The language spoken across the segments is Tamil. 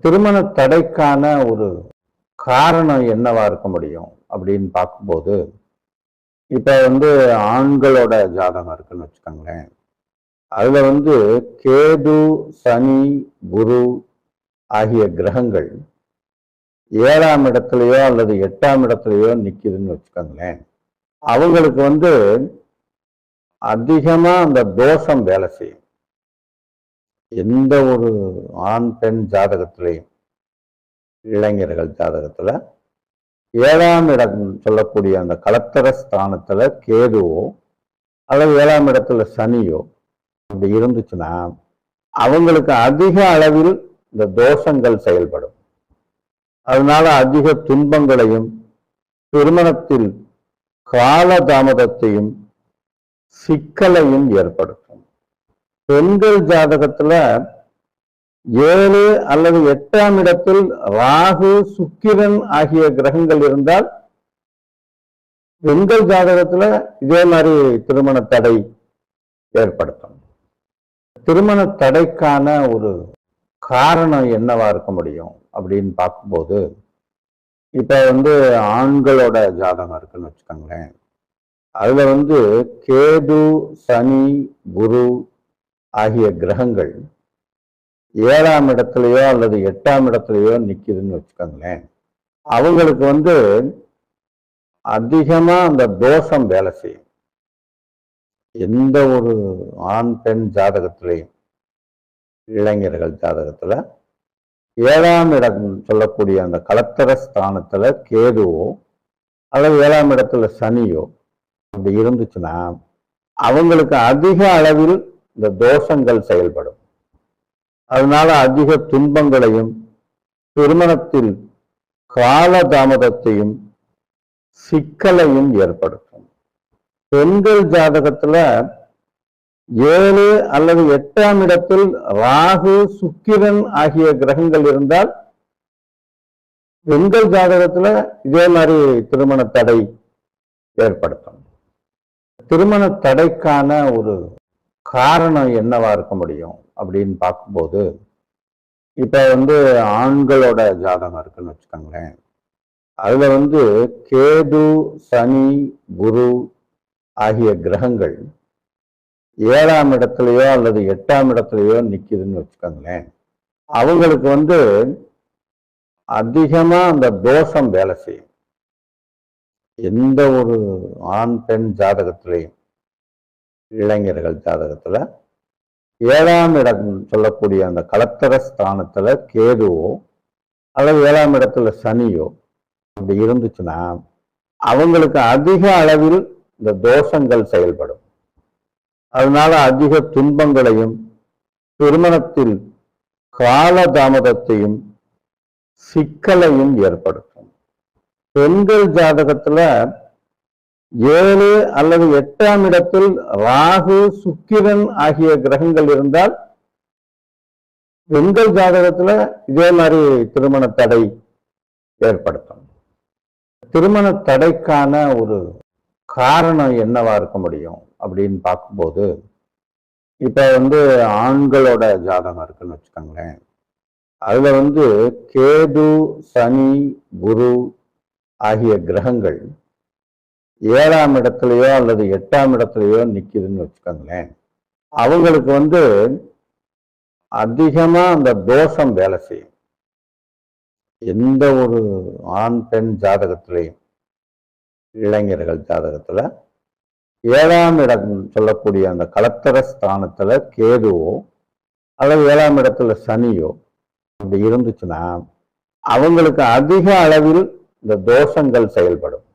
திருமண தடைக்கான ஒரு காரணம் என்னவா இருக்க முடியும் அப்படின்னு பார்க்கும்போது, இப்ப ஆண்களோட ஜாதகம் இருக்குன்னு வச்சுக்கோங்களேன். அதுல கேது, சனி, குரு ஆகிய கிரகங்கள் 7ஆம் இடத்துலயோ அல்லது 8ஆம் இடத்துலயோ நிக்குதுன்னு வச்சுக்கோங்களேன். அவங்களுக்கு அதிகமா அந்த தோஷம் வேலை செய்யும். எந்த ஒரு ஆண் பெண் ஜாதகத்திலையும், இளைஞர்கள் ஜாதகத்துல 7ஆம் இடம் சொல்லக்கூடிய அந்த கலத்தர ஸ்தானத்துல கேதுவோ அல்லது 7ஆம் இடத்துல சனியோ அப்படி இருந்துச்சுன்னா அவங்களுக்கு அதிக அளவில் இந்த தோஷங்கள் செயல்படும். அதனால அதிக துன்பங்களையும், திருமணத்தில் கால தாமதத்தையும், சிக்கலையும் ஏற்படுத்தும். பெண்கள் ஜாதகத்துல 7 அல்லது 8ஆம் இடத்தில் ராகு, சுக்கிரன் ஆகிய கிரகங்கள் இருந்தால் பெண்கள் ஜாதகத்துல இதே மாதிரி திருமண தடை ஏற்படுத்தும். திருமண தடைக்கான ஒரு காரணம் என்னவா இருக்க முடியும் அப்படின்னு பார்க்கும்போது, இப்ப ஆண்களோட ஜாதகம் இருக்குன்னு வச்சுக்கோங்களேன். அதுல கேது, சனி, குரு ஆகிய கிரகங்கள் 7ஆம் இடத்துலயோ அல்லது 8ஆம் இடத்துலயோ நிக்குதுன்னு வச்சுக்கோங்களேன். அவங்களுக்கு அதிகமா அந்த தோஷம் வேலை செய்யும். எந்த ஒரு ஆண் பெண் ஜாதகத்திலையும், இளைஞர்கள் ஜாதகத்துல 7ஆம் இடம் சொல்லக்கூடிய அந்த கலத்தர ஸ்தானத்துல கேதுவோ அல்லது 7ஆம் இடத்துல சனியோ அப்படி இருந்துச்சுன்னா அவங்களுக்கு அதிக அளவில் இந்த தோஷங்கள் செயல்படும். அதனால அதிக துன்பங்களையும், திருமணத்தில் கால தாமதத்தையும், சிக்கலையும் ஏற்படுத்தும். பெண்கள் ஜாதகத்துல 7 அல்லது 8ஆம் இடத்தில் ராகு, சுக்கிரன் ஆகிய கிரகங்கள் இருந்தால் பெண்கள் ஜாதகத்துல இதே மாதிரி திருமண தடை ஏற்படுத்தும். திருமண தடைக்கான ஒரு காரணம் என்னவா இருக்க முடியும் அப்படின்னு பார்க்கும்போது, இப்ப ஆண்களோட ஜாதகம் இருக்குன்னு வச்சுக்கோங்களேன். அதுல கேது, சனி, குரு ஆகிய கிரகங்கள் 7ஆம் இடத்துலயோ அல்லது 8ஆம் இடத்துலயோ நிக்குதுன்னு வச்சுக்கோங்களேன். அவங்களுக்கு அதிகமா அந்த தோஷம் வேலை செய்யும். எந்த ஒரு ஆண் பெண் ஜாதகத்திலையும், இளைஞர்கள் ஜாதகத்துல 7ஆம் இடம் சொல்லக்கூடிய அந்த கலத்தர ஸ்தானத்துல கேதுவோ அல்லது 7ஆம் இடத்துல சனியோ அப்படி இருந்துச்சுன்னா அவங்களுக்கு அதிக அளவில் இந்த தோஷங்கள் செயல்படும். அதனால அதிக துன்பங்களையும், திருமணத்தில் கால தாமதத்தையும், சிக்கலையும் ஏற்படுத்தும். பெண்கள் ஜாதகத்துல 7 அல்லது 8ஆம் இடத்தில் ராகு, சுக்கிரன் ஆகிய கிரகங்கள் இருந்தால் பெண்கள் ஜாதகத்துல இதே மாதிரி திருமண தடை ஏற்படுத்தும். திருமண தடைக்கான ஒரு காரணம் என்னவா இருக்க முடியும் அப்படின்னு பார்க்கும்போது, இப்ப ஆண்களோட ஜாதகம் இருக்குன்னு வச்சுக்கோங்களேன். அதுல கேது, சனி, குரு ஆகிய கிரகங்கள் 7ஆம் இடத்துலயோ அல்லது 8ஆம் இடத்துலயோ நிக்குதுன்னு வச்சுக்கோங்களேன். அவங்களுக்கு அதிகமா அந்த தோஷம் வேலை செய்யும். எந்த ஒரு ஆண் பெண் ஜாதகத்திலையும், இளைஞர்கள் ஜாதகத்துல 7ஆம் இடம் சொல்லக்கூடிய அந்த கலத்தர ஸ்தானத்துல கேதுவோ அல்லது 7ஆம் இடத்துல சனியோ அப்படி இருந்துச்சுன்னா அவங்களுக்கு அதிக அளவில் இந்த தோஷங்கள் செயல்படும்.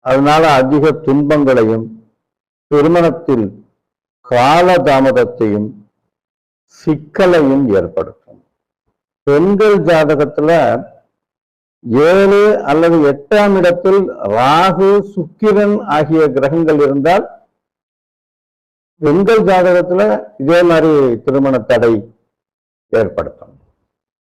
அதனால அதிக துன்பங்களையும், திருமணத்தில் கால தாமதத்தையும், சிக்கலையும் ஏற்படுத்தும். பெண்கள் ஜாதகத்துல 7 அல்லது 8ஆம் இடத்தில் ராகு, சுக்கிரன் ஆகிய கிரகங்கள் இருந்தால் பெண்கள் ஜாதகத்துல இதே மாதிரி திருமண தடை ஏற்படுத்தும்.